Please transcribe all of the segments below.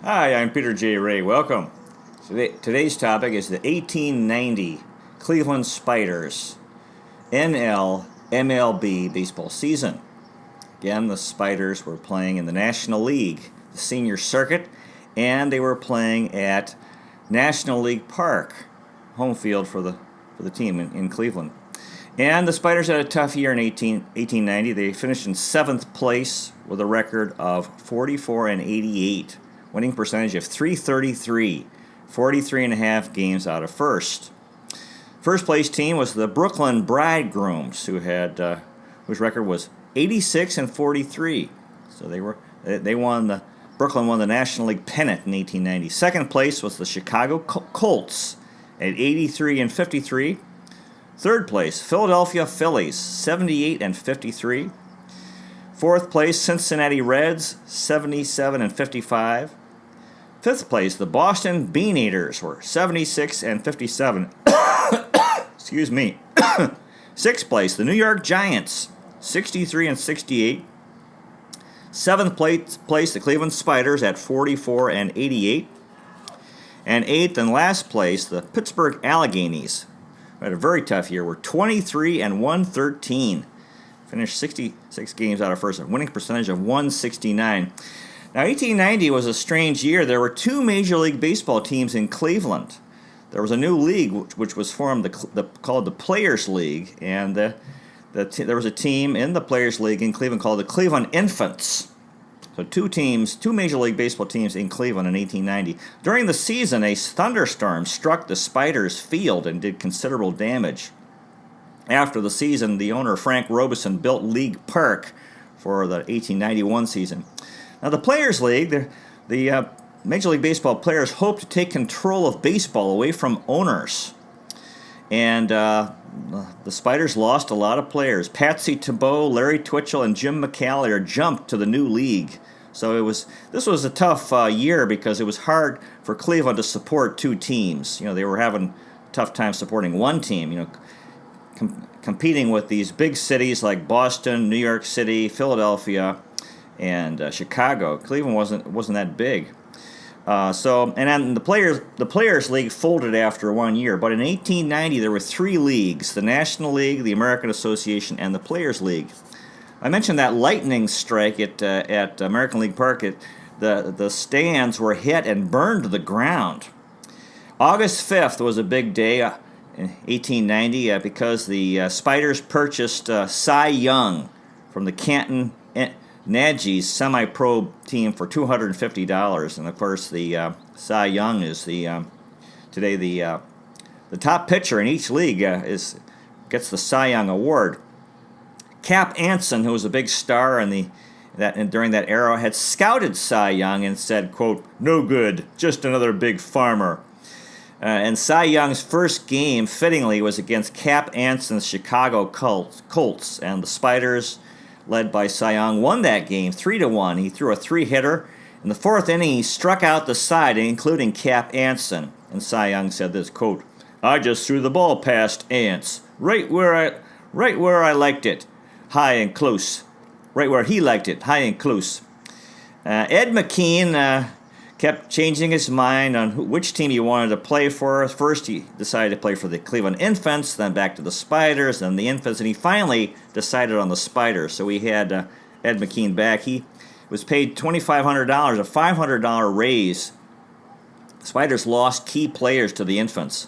Hi, I'm Peter J. Ray. Welcome. Today's topic is the 1890 Cleveland Spiders MLB baseball season. Again, the Spiders were playing in the National League, the senior circuit, and they were playing at National League Park, home field for the team in Cleveland. And the Spiders had a tough year in 1890. They finished in 7th place with a record of 44 and 88. Winning percentage of .333, 43 and a half games out of first. First place team was the Brooklyn Bridegrooms, whose record was 86 and 43. So Brooklyn won the National League pennant in 1890. Second place was the Chicago Colts at 83 and 53. Third place, Philadelphia Phillies, 78 and 53. Fourth place, Cincinnati Reds, 77 and 55. Fifth place, the Boston Bean Eaters were 76 and 57. Excuse me. Sixth place, the New York Giants, 63 and 68. Seventh place, the Cleveland Spiders at 44 and 88. And eighth and last place, the Pittsburgh Alleghenies, who had a very tough year, were 23 and 113. Finished 66 games out of first, a winning percentage of .169. Now, 1890 was a strange year. There were two Major League Baseball teams in Cleveland. There was a new league which was formed called the Players League, and there was a team in the Players League in Cleveland called the Cleveland Infants. So two Major League Baseball teams in Cleveland in 1890. During the season, a thunderstorm struck the Spiders' field and did considerable damage. After the season, the owner, Frank Robeson, built League Park for the 1891 season. Now, the Players League, the Major League Baseball players hoped to take control of baseball away from owners. And the Spiders lost a lot of players. Patsy Tebow, Larry Twitchell, and Jim McCallier jumped to the new league. So this was a tough year because it was hard for Cleveland to support two teams. They were having a tough time supporting one team, competing with these big cities like Boston, New York City, Philadelphia, and Chicago. Cleveland wasn't that big. And then the Players League folded after 1 year. But in 1890, there were three leagues: the National League, the American Association, and the Players League. I mentioned that lightning strike at American League Park. The stands were hit and burned to the ground. August 5th was a big day in 1890 because the Spiders purchased Cy Young from the Canton Nagy's semi-pro team for $250, and of course the Cy Young is today the top pitcher in each league gets the Cy Young award. Cap Anson, who was a big star during that era, had scouted Cy Young and said, quote, "No good, just another big farmer." And Cy Young's first game, fittingly, was against Cap Anson's Chicago Colts, and the Spiders, led by Cy Young, won that game 3-1. He threw a three-hitter. In the fourth inning, he struck out the side, including Cap Anson. And Cy Young said this, quote, "I just threw the ball past Ants, right where I liked it, high and close. Right where he liked it, high and close." Ed McKean kept changing his mind on which team he wanted to play for. First, he decided to play for the Cleveland Infants, then back to the Spiders, then the Infants, and he finally decided on the Spiders. So we had Ed McKean back. He was paid $2,500, a $500 raise. The Spiders lost key players to the Infants.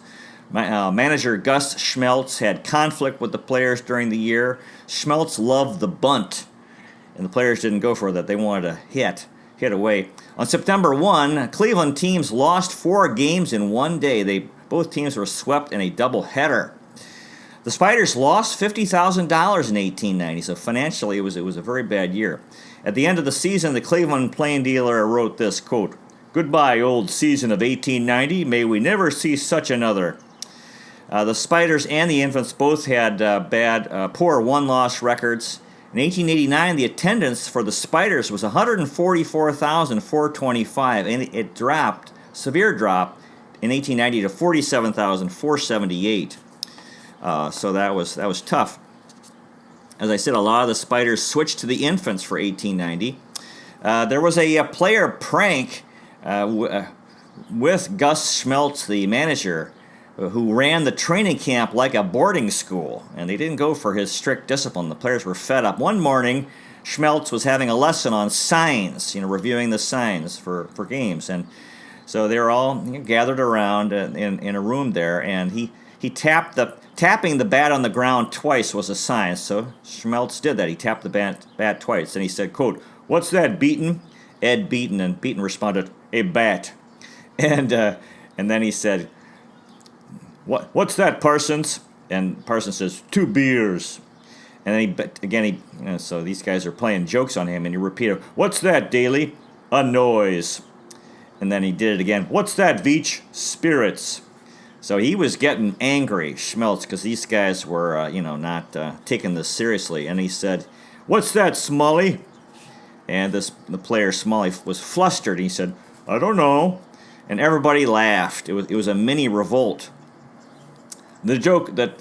Manager Gus Schmeltz had conflict with the players during the year. Schmeltz loved the bunt, and the players didn't go for that. They wanted to hit away. On September 1, Cleveland teams lost 4 games in one day. Both teams were swept in a doubleheader. The Spiders lost $50,000 in 1890, so financially it was a very bad year. At the end of the season, the Cleveland Plain Dealer wrote this, quote, "Goodbye, old season of 1890. May we never see such another." The Spiders and the Infants both had poor one-loss records. In 1889, the attendance for the Spiders was 144,425, and it severe drop in 1890 to 47,478. So that was tough. As I said, a lot of the Spiders switched to the Infants for 1890. There was a player prank with Gus Schmeltz, the manager, who ran the training camp like a boarding school, and they didn't go for his strict discipline. The players were fed up. One morning, Schmeltz was having a lesson on signs, reviewing the signs for games, and so they were all gathered around in a room there, and he tapping the bat on the ground twice was a sign. So Schmeltz did that. He tapped the bat twice, and he said, quote, "What's that, Beaton?" Ed Beaton, and Beaton responded, "A bat." And then he said, "What's that, Parsons?" And Parsons says, "2 beers." And then so these guys are playing jokes on him, and he repeated, "What's that, Daly?" "A noise." And then he did it again. "What's that, Veach?" "Spirits." So he was getting angry, Schmeltz, because these guys were, not taking this seriously. And he said, "What's that, Smalley?" And the player Smalley was flustered. He said, "I don't know." And everybody laughed. It was a mini revolt. The joke that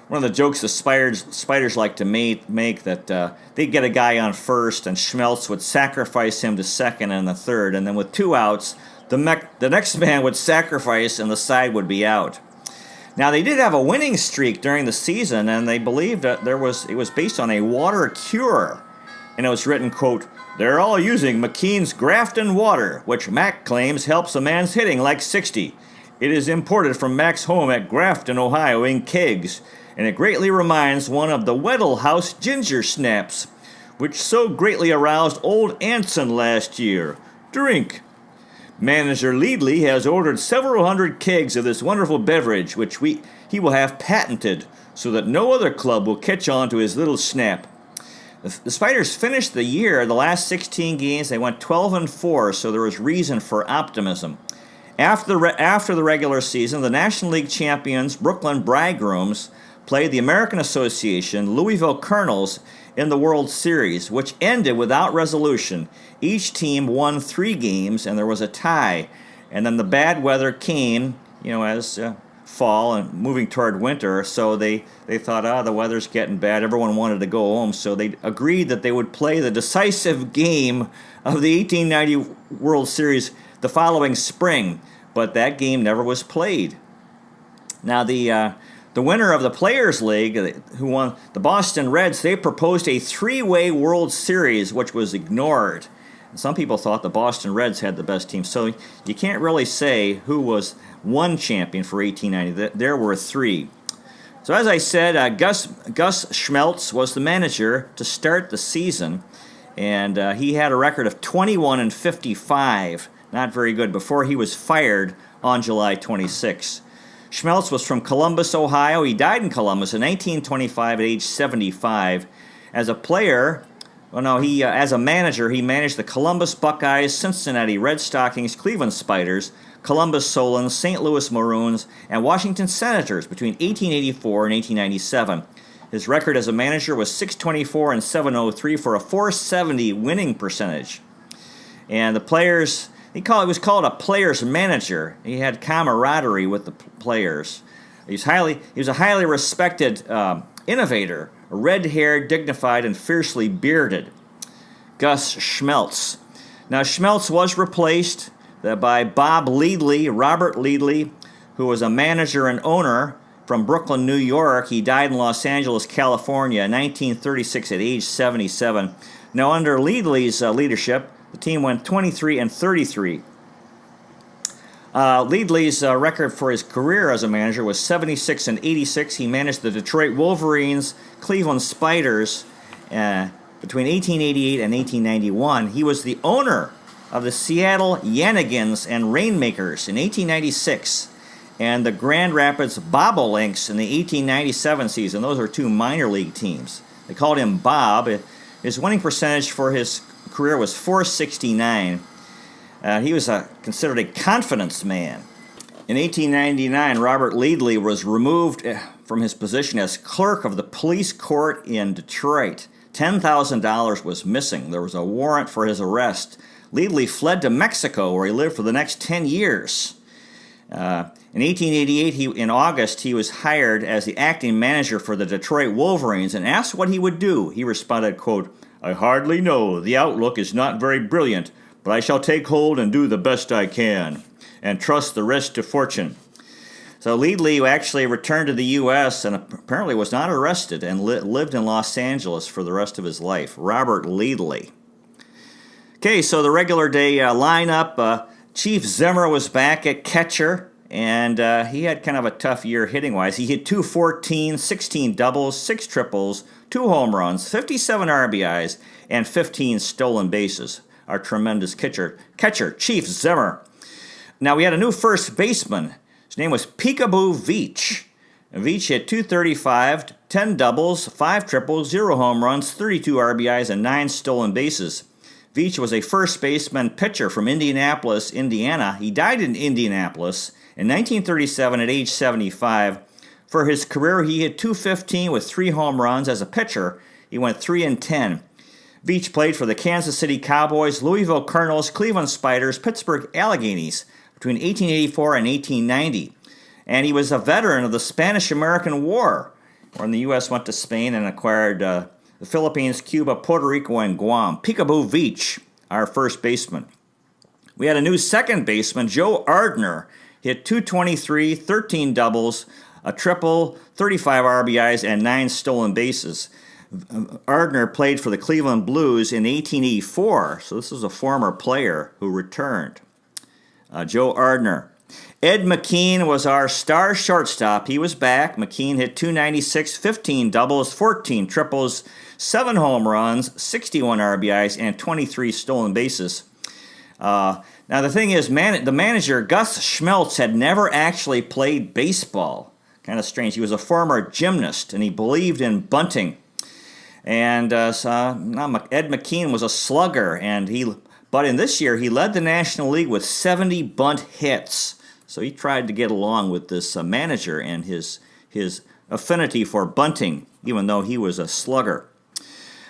one of the jokes the Spiders like to make that they'd get a guy on first, and Schmeltz would sacrifice him to second and the third, and then with 2 outs, the next man would sacrifice and the side would be out. Now they did have a winning streak during the season, and they believed that it was based on a water cure, and it was written, quote, "They're all using McKean's Grafton water, which Mac claims helps a man's hitting like 60. It is imported from Mac's home at Grafton, Ohio in kegs, and it greatly reminds one of the Weddell House ginger snaps, which so greatly aroused old Anson last year. Drink. Manager Leadley has ordered several hundred kegs of this wonderful beverage, which he will have patented, so that no other club will catch on to his little snap." The Spiders finished the year, the last 16 games, they went 12-4, so there was reason for optimism. After the regular season, the National League champions, Brooklyn Bridegrooms, played the American Association, Louisville Colonels, in the World Series, which ended without resolution. Each team won 3 games, and there was a tie. And then the bad weather came, as fall and moving toward winter, so they thought, the weather's getting bad. Everyone wanted to go home, so they agreed that they would play the decisive game of the 1890 World Series the following spring, but that game never was played. Now, the winner of the Players' League, who won, the Boston Reds, they proposed a 3-way World Series, which was ignored. Some people thought the Boston Reds had the best team, so you can't really say who was one champion for 1890. There were 3. So as I said, Gus Schmeltz was the manager to start the season, and he had a record of 21-55, not very good, before he was fired on July 26. Schmeltz was from Columbus, Ohio. He died in Columbus in 1925 at age 75. As a player, as a manager, he managed the Columbus Buckeyes, Cincinnati Red Stockings, Cleveland Spiders, Columbus Solons, St. Louis Maroons, and Washington Senators between 1884 and 1897. His record as a manager was .624 and .703 for a .470 winning percentage. And the players, it was called a player's manager. He had camaraderie with the players. He was a highly respected innovator, red-haired, dignified, and fiercely bearded. Gus Schmeltz. Now, Schmeltz was replaced by Robert Leadley, who was a manager and owner from Brooklyn, New York. He died in Los Angeles, California in 1936 at age 77. Now, under Leadley's leadership, the team went 23-33. Leadley's record for his career as a manager was 76-86. He managed the Detroit Wolverines, Cleveland Spiders between 1888 and 1891. He was the owner of the Seattle Yanagans and Rainmakers in 1896 and the Grand Rapids Bobolinks in the 1897 season. Those are 2 minor league teams. They called him Bob. His winning percentage for his career was .469. He was considered a confidence man. In 1899, Robert Leadley was removed from his position as clerk of the police court in Detroit. $10,000 was missing. There was a warrant for his arrest. Leadley fled to Mexico, where he lived for the next 10 years. In 1888, in August, he was hired as the acting manager for the Detroit Wolverines and asked what he would do. He responded, quote, "I hardly know. The outlook is not very brilliant, but I shall take hold and do the best I can, and trust the rest to fortune. So Leadley actually returned to the U.S. and apparently was not arrested and lived in Los Angeles for the rest of his life. Robert Leadley. Okay, so the regular day lineup, Chief Zimmer was back at catcher, and he had kind of a tough year hitting-wise. He hit .214, 16 doubles, 6 triples, 2 home runs, 57 RBIs, and 15 stolen bases. Our tremendous catcher, Chief Zimmer. Now, we had a new first baseman. His name was Peekaboo Veach. Veach hit .235, 10 doubles, 5 triples, 0 home runs, 32 RBIs, and 9 stolen bases. Veach was a first baseman pitcher from Indianapolis, Indiana. He died in Indianapolis in 1937 at age 75. For his career, he hit .215 with 3 home runs. As a pitcher, he went 3-10. Veach played for the Kansas City Cowboys, Louisville Cardinals, Cleveland Spiders, Pittsburgh Alleghenies between 1884 and 1890. And he was a veteran of the Spanish-American War, when the U.S. went to Spain and acquired the Philippines, Cuba, Puerto Rico, and Guam. Peekaboo Veach, our first baseman. We had a new second baseman, Joe Ardner. Hit .223, 13 doubles, a triple, 35 RBIs, and 9 stolen bases. Ardner played for the Cleveland Blues in 1884, so this was a former player who returned. Joe Ardner. Ed McKean was our star shortstop. He was back. McKean hit .296, 15 doubles, 14 triples, 7 home runs, 61 RBIs, and 23 stolen bases. Now, the thing is, the manager, Gus Schmeltz, had never actually played baseball. Kind of strange. He was a former gymnast, and he believed in bunting. And Ed McKean was a slugger, but in this year, he led the National League with 70 bunt hits. So he tried to get along with this manager and his affinity for bunting, even though he was a slugger.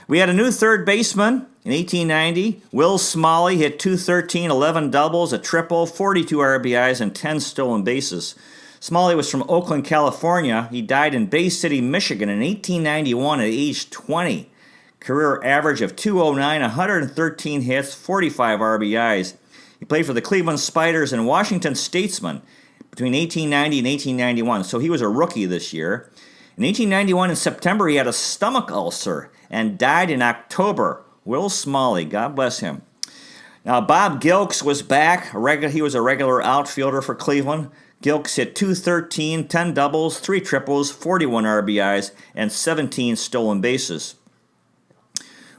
We had a new third baseman in 1890. Will Smalley hit .213, 11 doubles, a triple, 42 RBIs, and 10 stolen bases. Smalley was from Oakland, California. He died in Bay City, Michigan in 1891 at age 20. Career average of .209, 113 hits, 45 RBIs. He played for the Cleveland Spiders and Washington Statesmen between 1890 and 1891, so he was a rookie this year. In 1891, in September, he had a stomach ulcer and died in October. Will Smalley, God bless him. Now, Bob Gilks was back. He was a regular outfielder for Cleveland. Gilks hit .213, 10 doubles, 3 triples, 41 RBIs, and 17 stolen bases.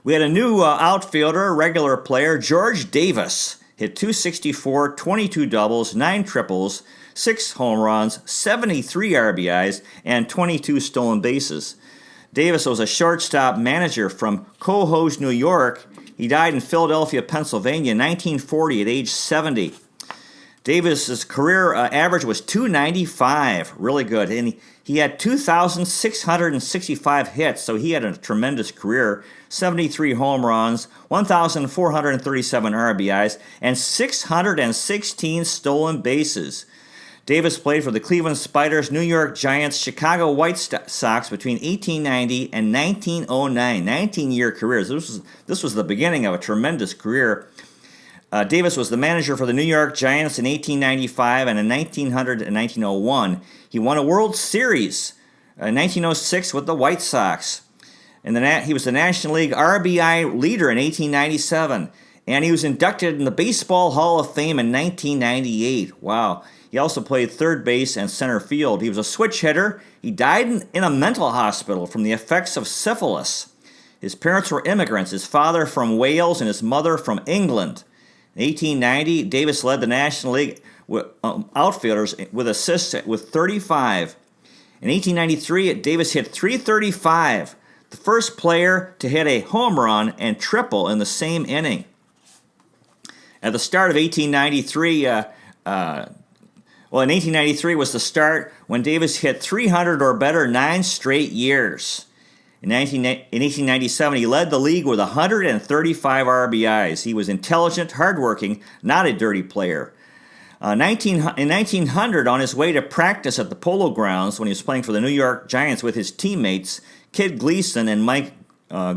We had a new outfielder, regular player, George Davis. Hit .264, 22 doubles, 9 triples, 6 home runs, 73 RBIs, and 22 stolen bases. Davis was a shortstop manager from Cohoes, New York. He died in Philadelphia, Pennsylvania in 1940 at age 70. Davis's career average was .295, really good, and he had 2,665 hits, so he had a tremendous career. 73 home runs, 1,437 RBIs, and 616 stolen bases. Davis played for the Cleveland Spiders, New York Giants, Chicago White Sox between 1890 and 1909. 19-year careers. This was the beginning of a tremendous career. Davis was the manager for the New York Giants in 1895, and in 1900 and 1901, he won a World Series in 1906 with the White Sox. And he was the National League RBI leader in 1897, and he was inducted in the Baseball Hall of Fame in 1998. Wow. He also played third base and center field. He was a switch hitter. He died in a mental hospital from the effects of syphilis. His parents were immigrants, his father from Wales and his mother from England. In 1890, Davis led the National League outfielders with assists with 35. In 1893, Davis hit .335, the first player to hit a home run and triple in the same inning. At the start of 1893, in 1893 was the start when Davis hit 300 or better 9 straight years. In 1897, he led the league with 135 RBIs. He was intelligent, hardworking, not a dirty player. In 1900, on his way to practice at the Polo Grounds when he was playing for the New York Giants with his teammates, Kid Gleason and Mike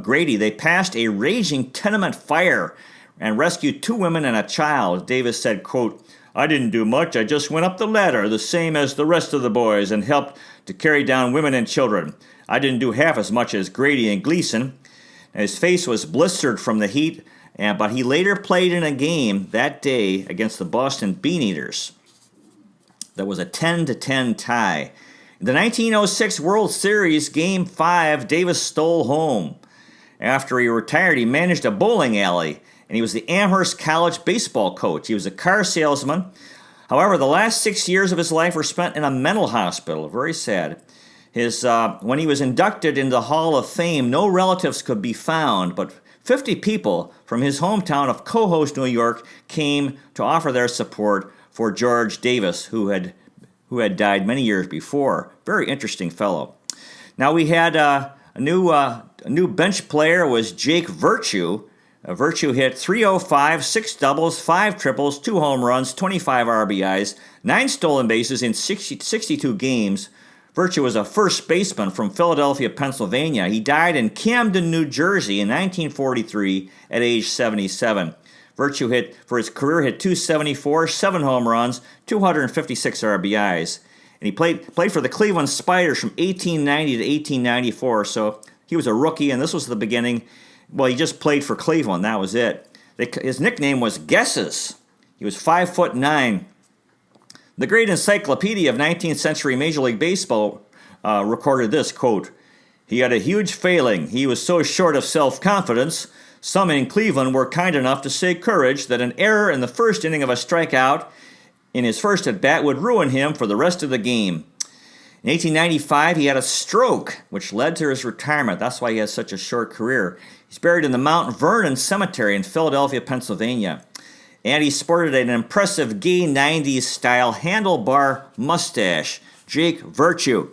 Grady, they passed a raging tenement fire and rescued 2 women and a child. Davis said, quote, "I didn't do much. I just went up the ladder, the same as the rest of the boys, and helped to carry down women and children. I didn't do half as much as Grady and Gleason." His face was blistered from the heat, but he later played in a game that day against the Boston Beaneaters. That was a 10-10 tie. In the 1906 World Series, Game 5, Davis stole home. After he retired, he managed a bowling alley, and he was the Amherst College baseball coach. He was a car salesman. However, the last 6 years of his life were spent in a mental hospital. Very sad. When he was inducted into the Hall of Fame, no relatives could be found, but 50 people from his hometown of Cohoes, New York, came to offer their support for George Davis, who had died many years before. Very interesting fellow. Now we had a new bench player was Jake Virtue. Virtue hit .305, 6 doubles, 5 triples, 2 home runs, 25 RBIs, 9 stolen bases in 62 games. Virtue was a first baseman from Philadelphia, Pennsylvania. He died in Camden, New Jersey in 1943 at age 77. Virtue for his career hit .274, 7 home runs, 256 RBIs. And he played for the Cleveland Spiders from 1890 to 1894, so he was a rookie, and this was the beginning. Well, he just played for Cleveland. That was it. His nickname was Guesses. He was 5'9". The Great Encyclopedia of 19th Century Major League Baseball recorded this, quote, "He had a huge failing. He was so short of self-confidence, some in Cleveland were kind enough to say courage that an error in the first inning of a strikeout in his first at-bat would ruin him for the rest of the game." In 1895, he had a stroke, which led to his retirement. That's why he has such a short career. He's buried in the Mount Vernon Cemetery in Philadelphia, Pennsylvania. And he sported an impressive gay 90s style handlebar mustache. Jake Virtue.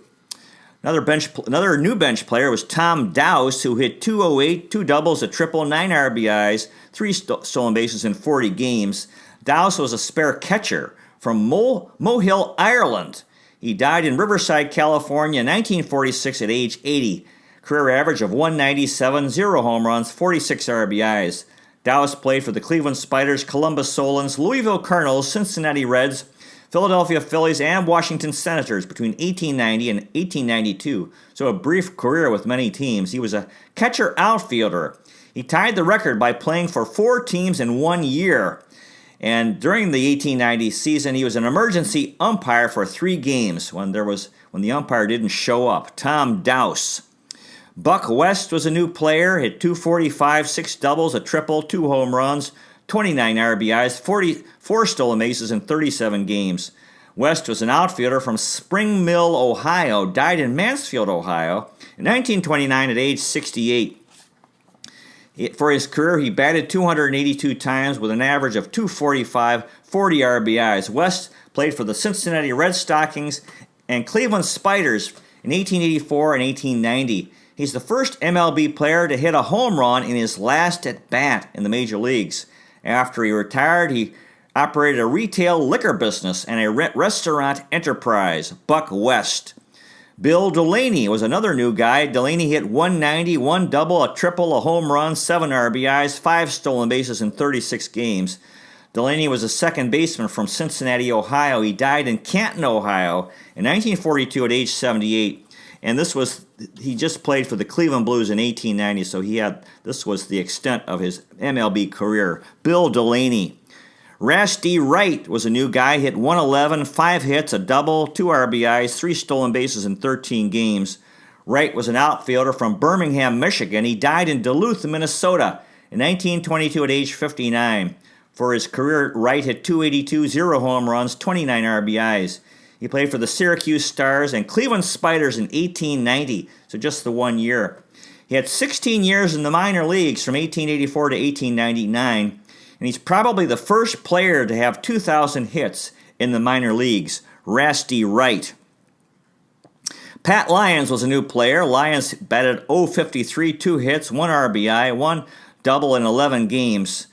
Another new bench player was Tom Dowse, who hit .208, 2 doubles, a triple, 9 RBIs, 3 stolen bases in 40 games. Dowse was a spare catcher from Mohill, Ireland. He died in Riverside, California in 1946 at age 80. Career average of .197, 0 home runs, 46 RBIs. Dowse played for the Cleveland Spiders, Columbus Solons, Louisville Cardinals, Cincinnati Reds, Philadelphia Phillies, and Washington Senators between 1890 and 1892. So a brief career with many teams. He was a catcher outfielder. He tied the record by playing for 4 teams in 1 year. And during the 1890 season, he was an emergency umpire for 3 games when the umpire didn't show up. Tom Dowse. Buck West was a new player, hit .245, 6 doubles, a triple, 2 home runs, 29 RBIs, 44 stolen bases in 37 games. West was an outfielder from Spring Mill, Ohio, died in Mansfield, Ohio in 1929 at age 68. For his career, he batted 282 times with an average of .245, 40 RBIs. West played for the Cincinnati Red Stockings and Cleveland Spiders in 1884 and 1890. He's the first MLB player to hit a home run in his last at-bat in the major leagues. After he retired, he operated a retail liquor business and a restaurant enterprise. Buck West. Bill Delaney was another new guy. Delaney hit .190, 1 double, a triple, a home run, 7 RBIs, 5 stolen bases in 36 games. Delaney was a second baseman from Cincinnati, Ohio. He died in Canton, Ohio in 1942 at age 78. And he just played for the Cleveland Blues in 1890, so this was the extent of his MLB career. Bill Delaney. Rasty Wright was a new guy, hit .111, 5 hits, a double, 2 RBIs, 3 stolen bases in 13 games. Wright was an outfielder from Birmingham, Michigan. He died in Duluth, Minnesota in 1922 at age 59. For his career, Wright hit .282, 0 home runs, 29 RBIs. He played for the Syracuse Stars and Cleveland Spiders in 1890, so just the 1 year. He had 16 years in the minor leagues from 1884 to 1899, and he's probably the first player to have 2,000 hits in the minor leagues. Rasty Wright. Pat Lyons was a new player. Lyons batted .053, 2 hits, 1 RBI, 1 double in 11 games.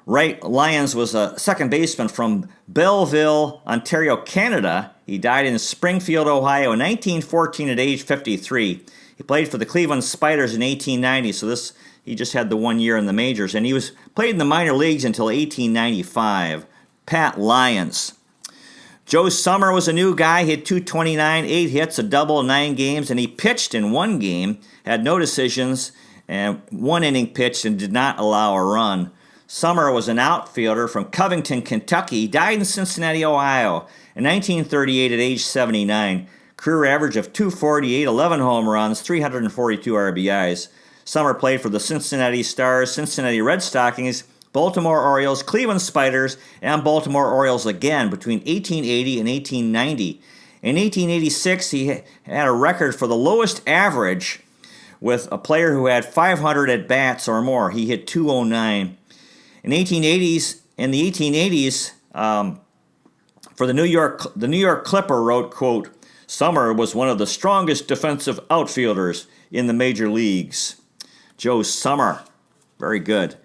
Lyons was a second baseman from Belleville, Ontario, Canada. He died in Springfield, Ohio in 1914 at age 53. He played for the Cleveland Spiders in 1890, so He just had the 1 year in the majors, and he was played in the minor leagues until 1895. Pat Lyons. Joe Summer was a new guy. He had 229, 8 hits, a double, 9 games, and he pitched in 1 game, had no decisions, and 1 inning pitched and did not allow a run. Summer was an outfielder from Covington, Kentucky. He died in Cincinnati, Ohio in 1938 at age 79. Career average of 248, 11 home runs, 342 RBIs. Summer played for the Cincinnati Stars, Cincinnati Red Stockings, Baltimore Orioles, Cleveland Spiders, and Baltimore Orioles again between 1880 and 1890. In 1886, he had a record for the lowest average with a player who had 500 at-bats or more. He hit 209. In the 1880s, for the New York Clipper wrote, quote, "Summer was one of the strongest defensive outfielders in the major leagues." Joe Summer, very good.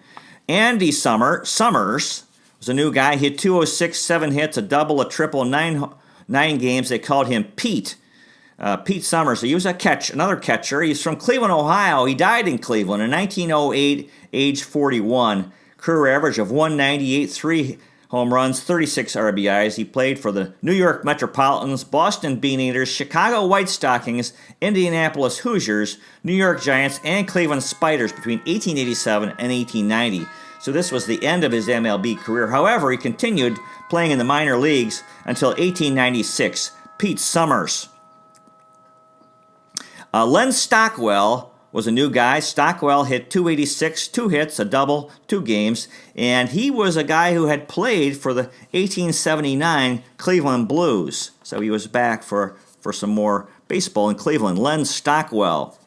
Andy Summers was a new guy. He hit 206, 7 hits, a double, a triple, 9 games. They called him Pete. Pete Summers. He was another catcher. He's from Cleveland, Ohio. He died in Cleveland in 1908, age 41. Career average of 198, 3 home runs, 36 RBIs. He played for the New York Metropolitans, Boston Beaneaters, Chicago White Stockings, Indianapolis Hoosiers, New York Giants, and Cleveland Spiders between 1887 and 1890. So this was the end of his MLB career. However, he continued playing in the minor leagues until 1896. Pete Summers. Len Stockwell was a new guy. Stockwell hit 286, 2 hits, a double, 2 games, and he was a guy who had played for the 1879 Cleveland Blues. So he was back for some more baseball in Cleveland. Len Stockwell.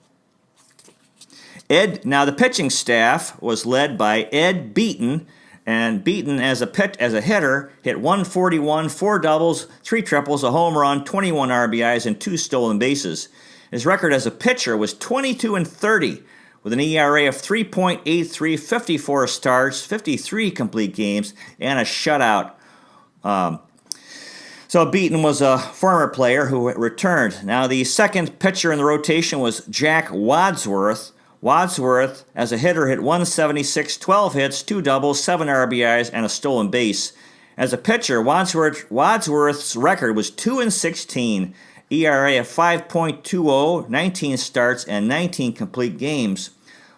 Now the pitching staff was led by Ed Beaton, and Beaton as a hitter hit 141, 4 doubles, 3 triples, a home run, 21 RBIs, and 2 stolen bases. His record as a pitcher was 22-30, with an ERA of 3.83, 54 starts, 53 complete games, and a shutout. So Beaton was a former player who returned. Now the second pitcher in the rotation was Jack Wadsworth. Wadsworth, as a hitter, hit 176, 12 hits, 2 doubles, 7 RBIs, and a stolen base. As a pitcher, Wadsworth's record was 2-16. ERA of 5.20, 19 starts, and 19 complete games.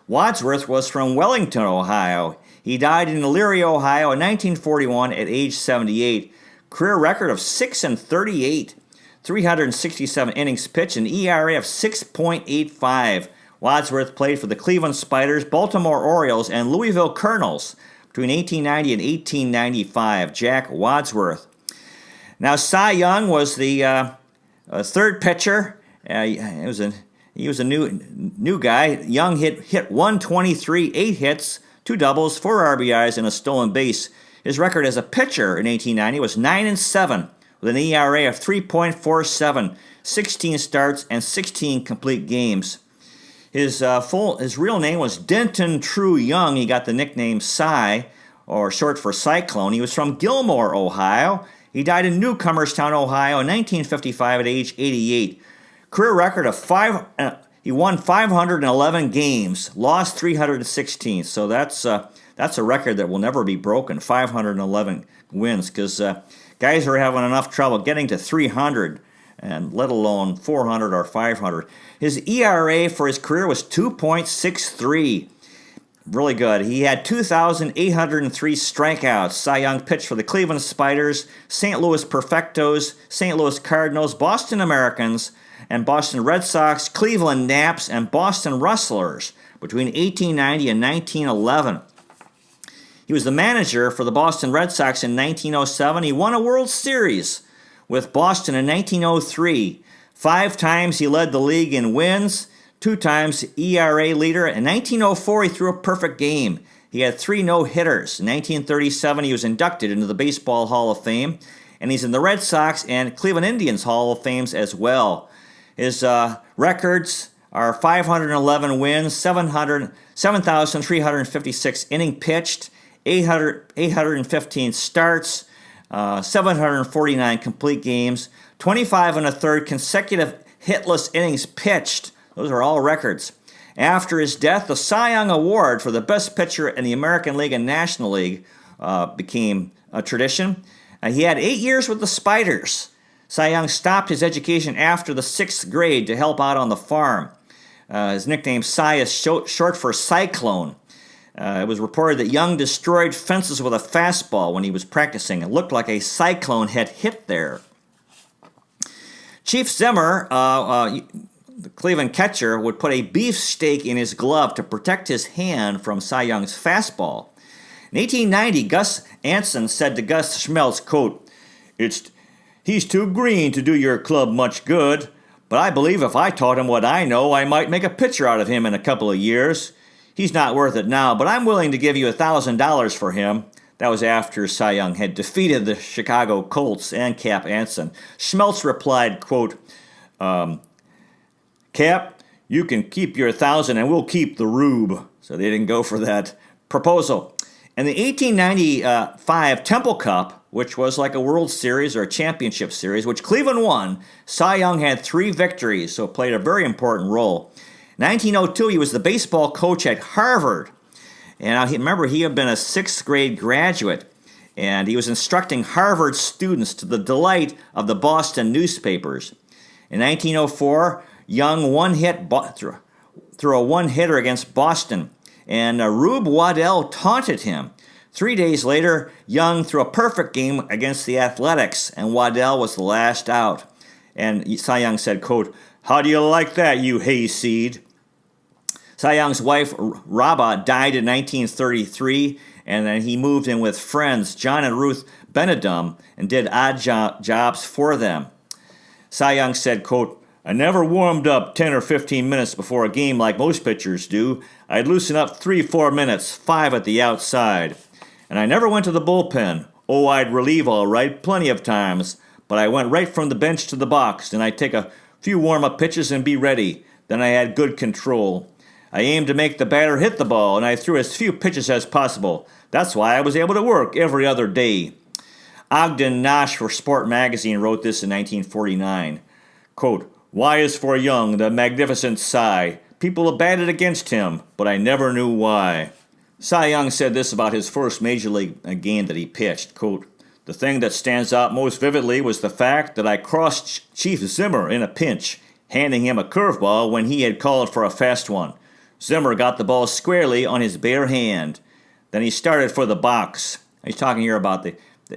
Wadsworth was from Wellington, Ohio. He died in Elyria, Ohio in 1941 at age 78. Career record of 6-38, 367 innings pitched, and ERA of 6.85. Wadsworth played for the Cleveland Spiders, Baltimore Orioles, and Louisville Colonels between 1890 and 1895. Jack Wadsworth. Now Cy Young was the third pitcher. He was a new guy. Young hit 123, 8 hits, 2 doubles, 4 RBIs, and a stolen base. His record as a pitcher in 1890 was 9-7, with an ERA of 3.47, 16 starts, and 16 complete games. His real name was Denton True Young. He got the nickname Cy, or short for Cyclone. He was from Gilmore, Ohio. He died in Newcomerstown, Ohio in 1955 at age 88. Career record of he won 511 games, lost 316. So that's a record that will never be broken, 511 wins, because guys are having enough trouble getting to 300, and let alone 400 or 500. His ERA for his career was 2.63. Really good. He had 2,803 strikeouts. Cy Young pitched for the Cleveland Spiders, St. Louis Perfectos, St. Louis Cardinals, Boston Americans, and Boston Red Sox, Cleveland Naps, and Boston Rustlers between 1890 and 1911. He was the manager for the Boston Red Sox in 1907. He won a World Series with Boston in 1903. 5 times he led the league in wins, 2 times ERA leader. In 1904, he threw a perfect game. He had 3 no-hitters. In 1937, he was inducted into the Baseball Hall of Fame, and he's in the Red Sox and Cleveland Indians Hall of Fame as well. His records are 511 wins, 7,356 inning pitched, 815 starts, 749 complete games, 25 1/3 consecutive hitless innings pitched. Those are all records. After his death, the Cy Young Award for the best pitcher in the American League and National League became a tradition. He had 8 years with the Spiders. Cy Young stopped his education after the 6th grade to help out on the farm. His nickname Cy is short for Cyclone. It was reported that Young destroyed fences with a fastball when he was practicing. It looked like a cyclone had hit there. Chief Zimmer, the Cleveland catcher, would put a beefsteak in his glove to protect his hand from Cy Young's fastball. In 1890, Gus Anson said to Gus Schmeltz, quote, "He's too green to do your club much good, but I believe if I taught him what I know, I might make a pitcher out of him in a couple of years. He's not worth it now, but I'm willing to give you $1,000 for him." That was after Cy Young had defeated the Chicago Colts and Cap Anson. Schmeltz replied, quote, "Cap, you can keep your 1,000 and we'll keep the rube." So they didn't go for that proposal. In the 1895 Temple Cup, which was like a World Series or a championship series, which Cleveland won, Cy Young had 3 victories, so played a very important role. In 1902, he was the baseball coach at Harvard. And remember, he had been a 6th grade graduate, and he was instructing Harvard students to the delight of the Boston newspapers. In 1904, Young threw a one-hitter against Boston, and Rube Waddell taunted him. 3 days later, Young threw a perfect game against the Athletics, and Waddell was the last out. And Cy Young said, quote, "How do you like that, you hayseed?" Cy Young's wife, Rabba, died in 1933, and then he moved in with friends, John and Ruth Benedum, and did odd jobs for them. Cy Young said, quote, "I never warmed up 10 or 15 minutes before a game like most pitchers do. I'd loosen up 3-4 minutes, 5 at the outside. And I never went to the bullpen. Oh, I'd relieve all right, plenty of times, but I went right from the bench to the box, and I'd take a few warm-up pitches and be ready. Then I had good control. I aimed to make the batter hit the ball, and I threw as few pitches as possible. That's why I was able to work every other day." Ogden Nash for Sport Magazine wrote this in 1949. Quote, "Y is for Young, the magnificent Cy. People have batted against him, but I never knew why." Cy Young said this about his first Major League game that he pitched, quote, "The thing that stands out most vividly was the fact that I crossed Chief Zimmer in a pinch, handing him a curveball when he had called for a fast one. Zimmer got the ball squarely on his bare hand. Then he started for the box." He's talking here about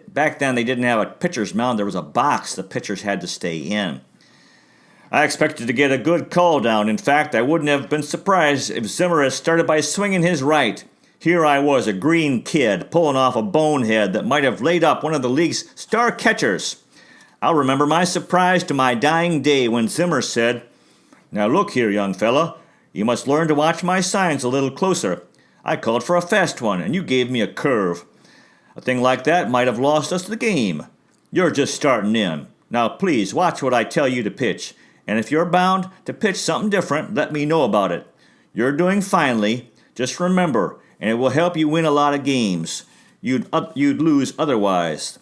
back then they didn't have a pitcher's mound. There was a box the pitchers had to stay in. "I expected to get a good call down. In fact, I wouldn't have been surprised if Zimmer had started by swinging his right. Here I was, a green kid, pulling off a bonehead that might have laid up one of the league's star catchers. I'll remember my surprise to my dying day when Zimmer said, 'Now look here, young fella, you must learn to watch my signs a little closer. I called for a fast one, and you gave me a curve. A thing like that might have lost us the game. You're just starting in. Now please watch what I tell you to pitch, and if you're bound to pitch something different, let me know about it. You're doing finely. Just remember, and it will help you win a lot of games. You'd lose otherwise.'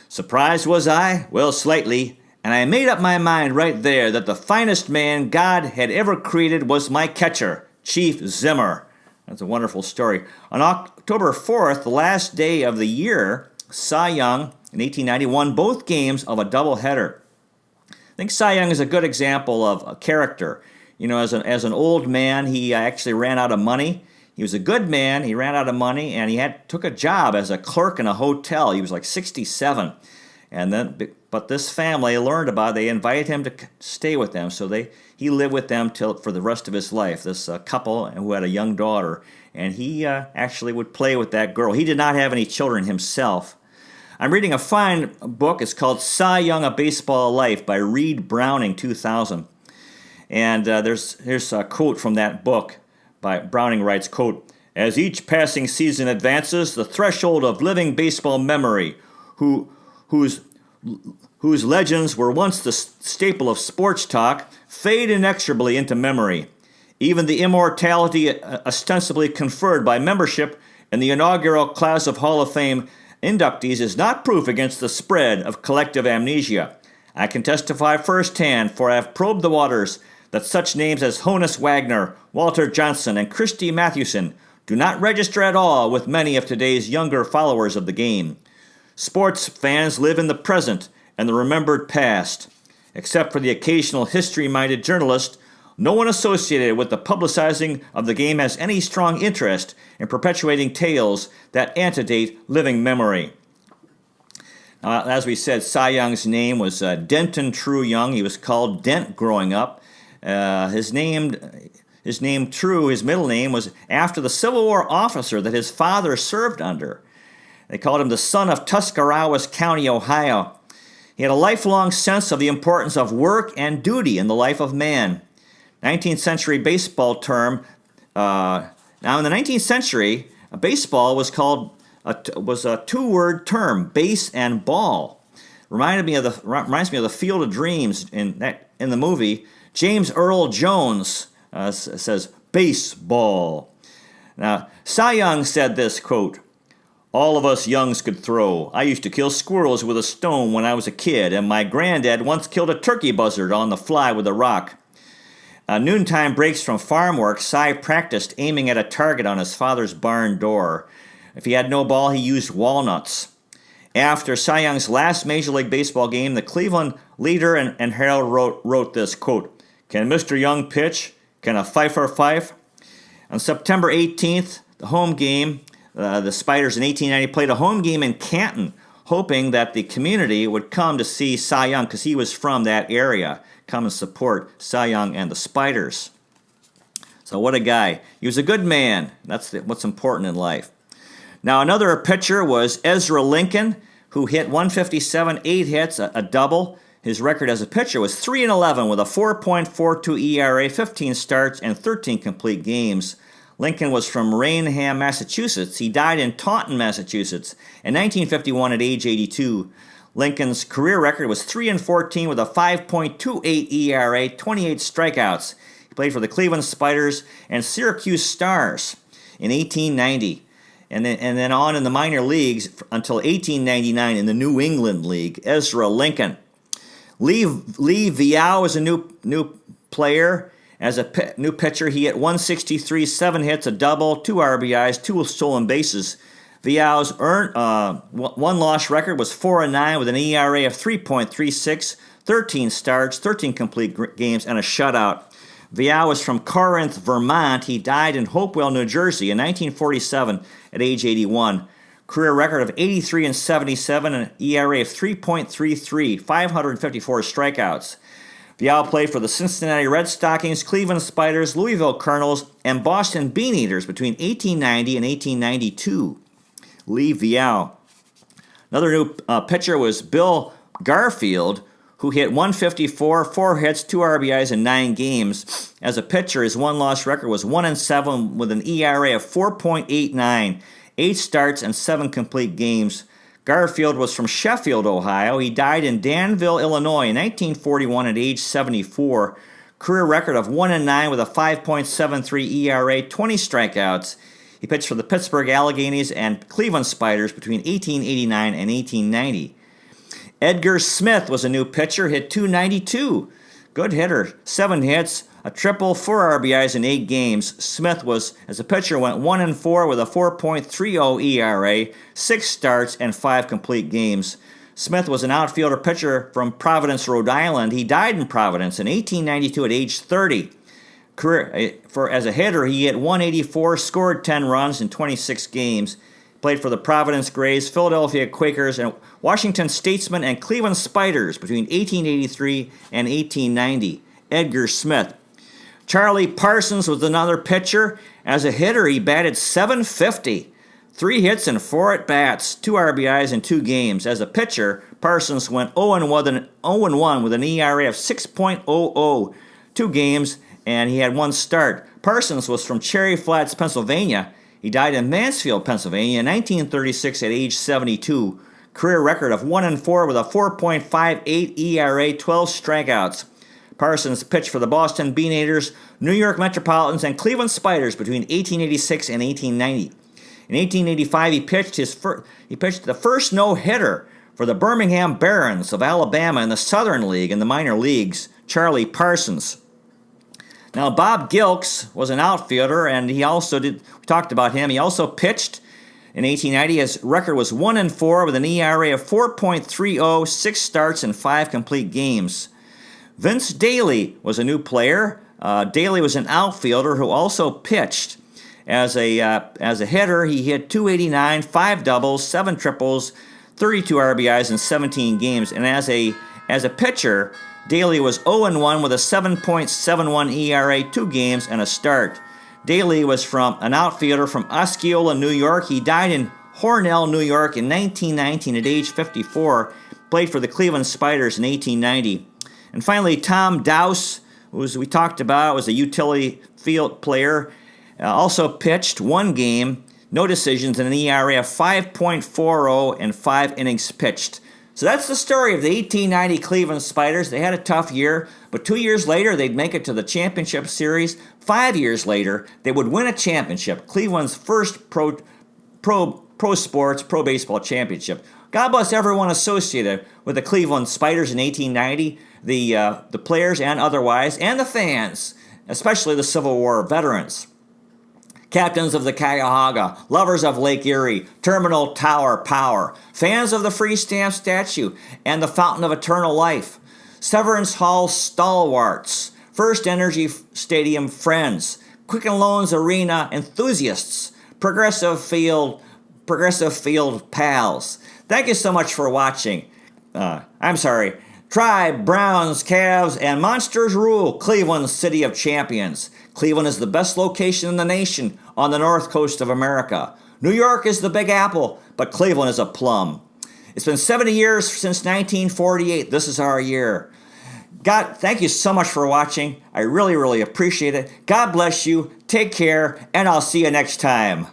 Surprised was I? Well, slightly. And I made up my mind right there that the finest man God had ever created was my catcher, Chief Zimmer." That's a wonderful story. On October 4th, the last day of the year, Cy Young in 1890 won both games of a doubleheader. I think Cy Young is a good example of a character. You know, as an old man, he actually ran out of money. He was a good man. He ran out of money, and he took a job as a clerk in a hotel. He was like 67. But this family learned about it. They invited him to stay with them, so he lived with them for the rest of his life. This couple who had a young daughter, and he actually would play with that girl. He did not have any children himself. I'm reading a fine book. It's called Cy Young: A Baseball Life by Reed Browning, 2000. And here's a quote from that book. By Browning writes, quote, "As each passing season advances, the threshold of living baseball memory, whose legends were once the staple of sports talk, fade inexorably into memory. Even the immortality ostensibly conferred by membership in the inaugural class of Hall of Fame inductees is not proof against the spread of collective amnesia. I can testify firsthand, for I have probed the waters, that such names as Honus Wagner, Walter Johnson, and Christy Mathewson do not register at all with many of today's younger followers of the game. Sports fans live in the present and the remembered past. Except for the occasional history-minded journalist, no one associated with the publicizing of the game has any strong interest in perpetuating tales that antedate living memory. As we said, Cy Young's name was Denton True Young. He was called Dent growing up. His middle name was after the Civil War officer that his father served under. They called him the son of Tuscarawas County, Ohio. He had a lifelong sense of the importance of work and duty in the life of man. 19th century baseball term. Now, in the 19th century, baseball was a two-word term, base and ball. Reminds me of the Field of Dreams in the movie. James Earl Jones says baseball. Now, Cy Young said this, quote, "All of us Youngs could throw. I used to kill squirrels with a stone when I was a kid, and my granddad once killed a turkey buzzard on the fly with a rock." Noontime breaks from farm work, Cy practiced aiming at a target on his father's barn door. If he had no ball, he used walnuts. After Cy Young's last Major League Baseball game, the Cleveland Leader and Herald wrote this, quote, "Can Mr. Young pitch? Can a fifer fife?" On September 18th, the home game, the Spiders in 1890 played a home game in Canton, hoping that the community would come to see Cy Young because he was from that area, come and support Cy Young and the Spiders. So what a guy. He was a good man. That's what's important in life. Now another pitcher was Ezra Lincoln, who hit 157, 8 hits, a double. His record as a pitcher was 3-11 with a 4.42 ERA, 15 starts, and 13 complete games. Lincoln was from Raynham, Massachusetts. He died in Taunton, Massachusetts in 1951 at age 82. Lincoln's career record was 3-14 with a 5.28 ERA, 28 strikeouts. He played for the Cleveland Spiders and Syracuse Stars in 1890. And then on in the minor leagues until 1899 in the New England League. Ezra Lincoln. Lee Viau is a new player. As a new pitcher, he hit 163, 7 hits, a double, 2 RBIs, 2 stolen bases. Viau's one-loss record was 4-9 with an ERA of 3.36, 13 starts, 13 complete games, and a shutout. Viau was from Corinth, Vermont. He died in Hopewell, New Jersey in 1947 at age 81. Career record of 83 and 77, an ERA of 3.33, 554 strikeouts. Viau played for the Cincinnati Red Stockings, Cleveland Spiders, Louisville Colonels, and Boston Beaneaters between 1890 and 1892. Lee Viau. Another new pitcher was Bill Garfield, who hit 154, 4 hits, 2 RBIs in 9 games. As a pitcher, his one-loss record was 1-7 with an ERA of 4.89, 8 starts and 7 complete games. Garfield was from Sheffield, Ohio. He died in Danville, Illinois in 1941 at age 74. Career record of 1-9 with a 5.73 ERA, 20 strikeouts. He pitched for the Pittsburgh Alleghenies and Cleveland Spiders between 1889 and 1890. Edgar Smith was a new pitcher, hit 292. Good hitter, 7 hits, a triple, 4 RBIs in 8 games. Smith as a pitcher, went 1-4 with a 4.30 ERA, 6 starts, and 5 complete games. Smith was an outfielder pitcher from Providence, Rhode Island. He died in Providence in 1892 at age 30. As a hitter, he hit 184, scored 10 runs in 26 games. Played for the Providence Grays, Philadelphia Quakers, and Washington Statesmen and Cleveland Spiders between 1883 and 1890. Edgar Smith. Charlie Parsons was another pitcher. As a hitter, he batted .750, 3 hits and 4 at-bats, 2 RBIs in 2 games. As a pitcher, Parsons went 0-1 with an ERA of 6.00, 2 games, and he had 1 start. Parsons was from Cherry Flats, Pennsylvania. He died in Mansfield, Pennsylvania in 1936 at age 72. Career record of 1-4 with a 4.58 ERA, 12 strikeouts. Parsons pitched for the Boston Beaneaters, New York Metropolitans, and Cleveland Spiders between 1886 and 1890. In 1885, he pitched the first no-hitter for the Birmingham Barons of Alabama in the Southern League in the minor leagues. Charlie Parsons. Now, Bob Gilks was an outfielder, and we talked about him. He also pitched in 1890. His record was 1-4 with an ERA of 4.30, 6 starts, and 5 complete games. Vince Daly was a new player. Daly was an outfielder who also pitched. As a hitter, he hit .289, 5 doubles, 7 triples, 32 RBIs in 17 games. And as a pitcher, Daly was 0-1 with a 7.71 ERA, 2 games, and a start. Daly was an outfielder from Osceola, New York. He died in Hornell, New York in 1919 at age 54. Played for the Cleveland Spiders in 1890. And finally, Tom Dowse, who we talked about, was a utility field player. Also pitched 1 game, no decisions, and an ERA of 5.40 and 5 innings pitched. So that's the story of the 1890 Cleveland Spiders. They had a tough year, but 2 years later, they'd make it to the championship series. 5 years later, they would win a championship, Cleveland's first pro baseball championship. God bless everyone associated with the Cleveland Spiders in 1890, the players and otherwise, and the fans, especially the Civil War veterans. Captains of the Cuyahoga, lovers of Lake Erie, Terminal Tower Power, fans of the Free Stamp statue and the Fountain of Eternal Life, Severance Hall stalwarts, First Energy Stadium friends, Quicken Loans Arena enthusiasts, Progressive Field pals. Thank you so much for watching. Tribe, Browns, Cavs, and Monsters rule Cleveland, City of Champions. Cleveland is the best location in the nation on the north coast of America. New York is the Big Apple, but Cleveland is a plum. It's been 70 years since 1948. This is our year. God, thank you so much for watching. I really, really appreciate it. God bless you. Take care, and I'll see you next time.